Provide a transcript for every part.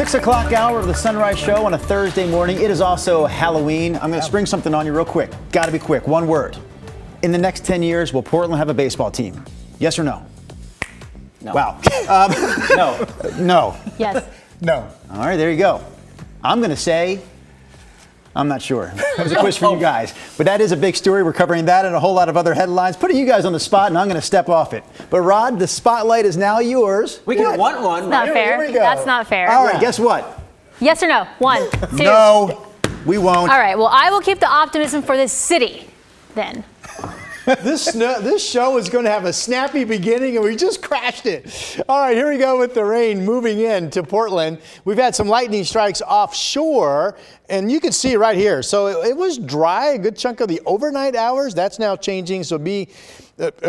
6 o'clock hour of the Sunrise Show on a Thursday morning. It is also Halloween. I'm going to spring something on you real quick. Got to be quick. One word. In the next 10 years, will Portland have a baseball team? Yes or no? No. Wow. No. No. Yes. No. All right, there you go. I'm going to say, I'm not sure. That was a quiz for you guys. But that is a big story. We're covering that and a whole lot of other headlines, putting you guys on the spot, and I'm going to step off it. But Rod, the spotlight is now yours. We can want one. Not fair. Here we go. That's not fair. All right, guess what? Yes or no? 1, 2. No, we won't. All right, well, I will keep the optimism for this city then. This show is going to have a snappy beginning, and we just crashed it. All right, here we go with the rain moving in to Portland. We've had some lightning strikes offshore, and you can see right here. So it was dry a good chunk of the overnight hours. That's now changing. So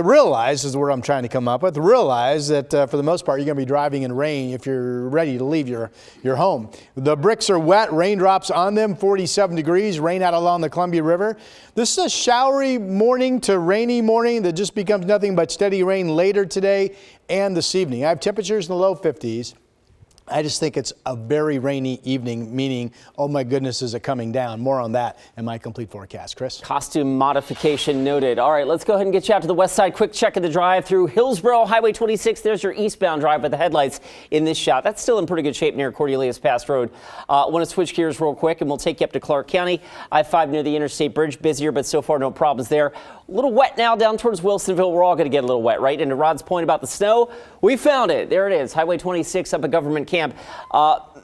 realize is the word I'm trying to come up with. Realize that for the most part, you're going to be driving in rain if you're ready to leave your home. The bricks are wet, raindrops on them, 47 degrees, rain out along the Columbia River. This is a showery morning to rainy morning that just becomes nothing but steady rain later today and this evening. I have temperatures in the low 50s. I just think it's a very rainy evening, meaning, oh my goodness, is it coming down? More on that in my complete forecast. Chris? Costume modification noted. All right, let's go ahead and get you out to the west side. Quick check of the drive through Hillsborough, Highway 26. There's your eastbound drive with the headlights in this shot. That's still in pretty good shape near Cordelius Pass Road. I want to switch gears real quick, and we'll take you up to Clark County. I-5 near the Interstate Bridge, busier, but so far no problems there. A little wet now down towards Wilsonville. We're all going to get a little wet, right? And to Rod's point about the snow, we found it. There it is, Highway 26 up at Government Camp.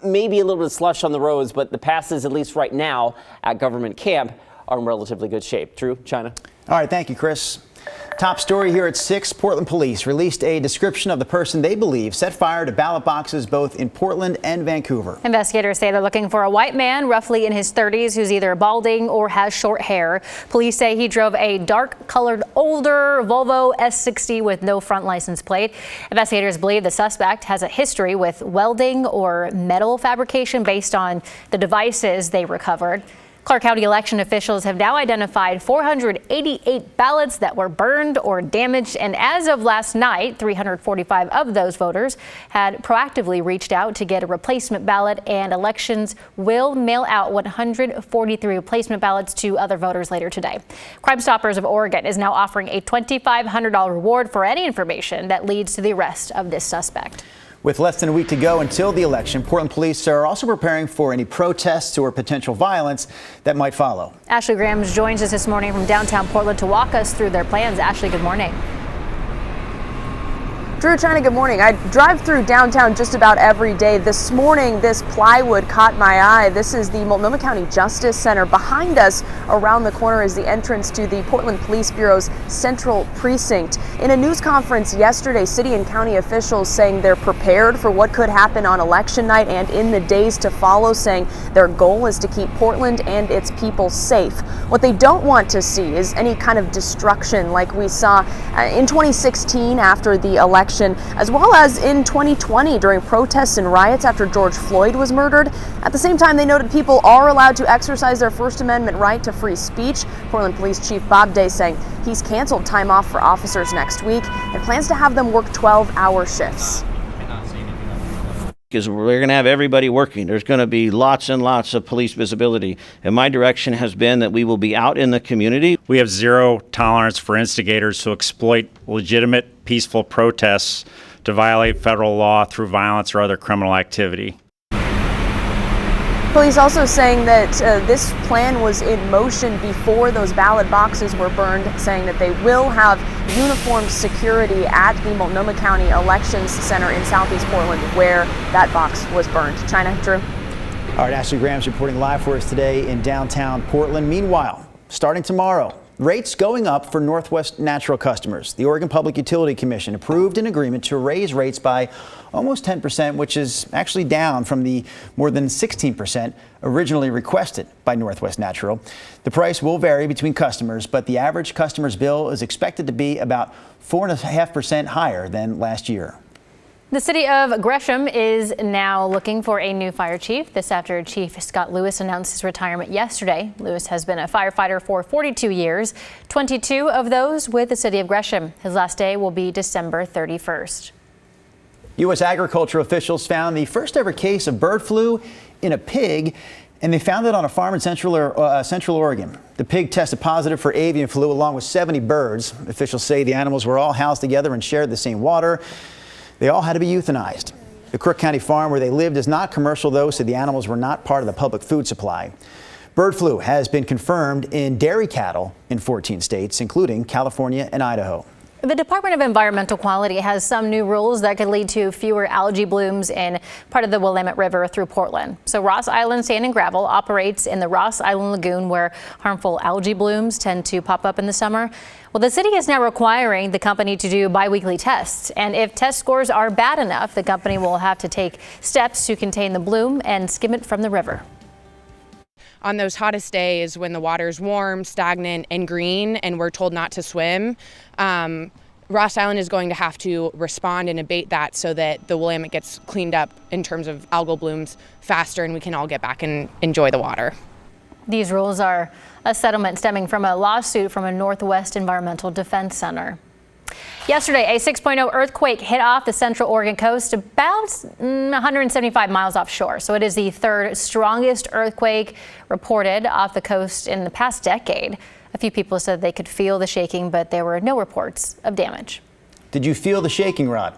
Maybe a little bit of slush on the roads, but the passes, at least right now, at Government Camp are in relatively good shape. True, China? All right, thank you, Chris. Top story here at 6. Portland police released a description of the person they believe set fire to ballot boxes both in Portland and Vancouver. Investigators say they're looking for a white man, roughly in his 30s, who's either balding or has short hair. Police say he drove a dark-colored older Volvo S60 with no front license plate. Investigators believe the suspect has a history with welding or metal fabrication based on the devices they recovered. Clark County election officials have now identified 488 ballots that were burned or damaged, and as of last night, 345 of those voters had proactively reached out to get a replacement ballot, and elections will mail out 143 replacement ballots to other voters later today. Crime Stoppers of Oregon is now offering a $2,500 reward for any information that leads to the arrest of this suspect. With less than a week to go until the election, Portland police are also preparing for any protests or potential violence that might follow. Ashley Graham joins us this morning from downtown Portland to walk us through their plans. Ashley, good morning. Drew, China, good morning. I drive through downtown just about every day. This morning, this plywood caught my eye. This is the Multnomah County Justice Center. Behind us, around the corner, is the entrance to the Portland Police Bureau's Central Precinct. In a news conference yesterday, city and county officials saying they're prepared for what could happen on election night and in the days to follow, saying their goal is to keep Portland and its people safe. What they don't want to see is any kind of destruction like we saw in 2016 after the election, as well as in 2020 during protests and riots after George Floyd was murdered. At the same time, they noted people are allowed to exercise their First Amendment right to free speech. Portland Police Chief Bob Day saying he's canceled time off for officers next week and plans to have them work 12-hour shifts. Because we're going to have everybody working. There's going to be lots and lots of police visibility. And my direction has been that we will be out in the community. We have zero tolerance for instigators who exploit legitimate, peaceful protests to violate federal law through violence or other criminal activity. Police also saying that this plan was in motion before those ballot boxes were burned, saying that they will have uniformed security at the Multnomah County Elections Center in Southeast Portland where that box was burned. China, Drew. All right, Ashley Graham's reporting live for us today in downtown Portland. Meanwhile, starting tomorrow, rates going up for Northwest Natural customers. The Oregon Public Utility Commission approved an agreement to raise rates by almost 10%, which is actually down from the more than 16% originally requested by Northwest Natural. The price will vary between customers, but the average customer's bill is expected to be about 4.5% higher than last year. The city of Gresham is now looking for a new fire chief. This after Chief Scott Lewis announced his retirement yesterday. Lewis has been a firefighter for 42 years, 22 of those with the city of Gresham. His last day will be December 31st. U.S. agriculture officials found the first ever case of bird flu in a pig, and they found it on a farm in Central Oregon. The pig tested positive for avian flu along with 70 birds. Officials say the animals were all housed together and shared the same water. They all had to be euthanized. The Crook County farm where they lived is not commercial, though, so the animals were not part of the public food supply. Bird flu has been confirmed in dairy cattle in 14 states, including California and Idaho. The Department of Environmental Quality has some new rules that could lead to fewer algae blooms in part of the Willamette River through Portland. So Ross Island Sand and Gravel operates in the Ross Island Lagoon, where harmful algae blooms tend to pop up in the summer. Well, the city is now requiring the company to do biweekly tests. And if test scores are bad enough, the company will have to take steps to contain the bloom and skim it from the river. On those hottest days when the water's warm, stagnant, and green, and we're told not to swim, Ross Island is going to have to respond and abate that so that the Willamette gets cleaned up in terms of algal blooms faster and we can all get back and enjoy the water. These rules are a settlement stemming from a lawsuit from a Northwest Environmental Defense Center. Yesterday, a 6.0 earthquake hit off the central Oregon coast about 175 miles offshore. So it is the third strongest earthquake reported off the coast in the past decade. A few people said they could feel the shaking, but there were no reports of damage. Did you feel the shaking, Rod?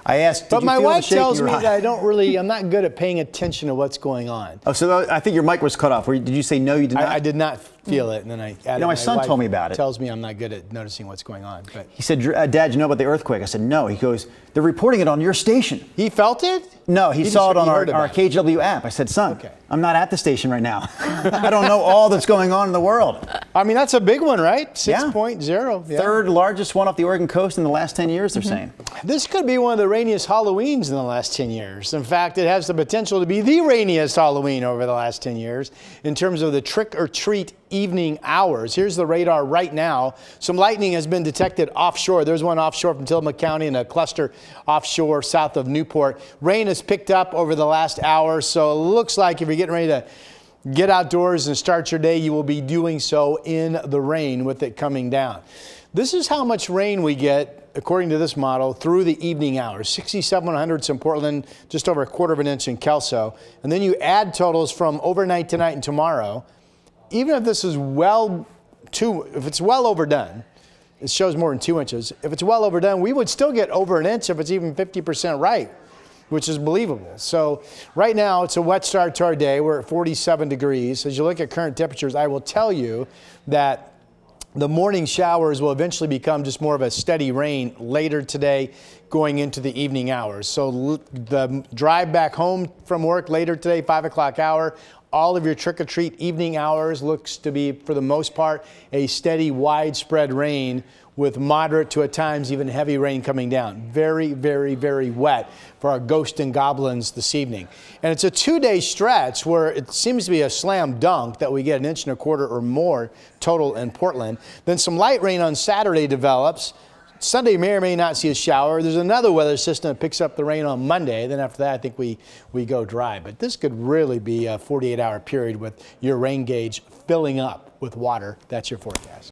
I asked, but my wife tells me that I'm not good at paying attention to what's going on. Oh, so I think your mic was cut off. Did you say no, you did not? I did not feel it, and then I added. My son told me about it. Tells me I'm not good at noticing what's going on. But he said, Dad, you know about the earthquake? I said, no. He goes, they're reporting it on your station. He felt it? No, he saw it on our KGW app. I said, son, I'm not at the station right now. I don't know all that's going on in the world. I mean, that's a big one, right? 6.0. Yeah. Third largest one off the Oregon coast in the last 10 years, they're saying. This could be one of the rainiest Halloweens in the last 10 years. In fact, it has the potential to be the rainiest Halloween over the last 10 years in terms of the trick-or-treat evening hours. Here's the radar right now. Some lightning has been detected offshore. There's one offshore from Tillamook County and a cluster offshore south of Newport. Rain has picked up over the last hour, so it looks like if you're getting ready to get outdoors and start your day, you will be doing so in the rain with it coming down. This is how much rain we get, according to this model, through the evening hours. 6,700 in Portland, just over 1/4 of an inch in Kelso. And then you add totals from overnight tonight and tomorrow. Even if this is if it's well overdone, it shows more than 2 inches. If it's well overdone, we would still get over an inch if it's even 50% right, which is believable. So right now, it's a wet start to our day. We're at 47 degrees. As you look at current temperatures, I will tell you that the morning showers will eventually become just more of a steady rain later today going into the evening hours. So the drive back home from work later today, 5 o'clock hour, all of your trick-or-treat evening hours looks to be, for the most part, a steady, widespread rain with moderate to at times even heavy rain coming down. Very, very, very wet for our ghosts and goblins this evening. And it's a 2-day stretch where it seems to be a slam dunk that we get 1.25 inches or more total in Portland. Then some light rain on Saturday develops. Sunday may or may not see a shower. There's another weather system that picks up the rain on Monday. Then after that, I think we go dry. But this could really be a 48-hour period with your rain gauge filling up with water. That's your forecast.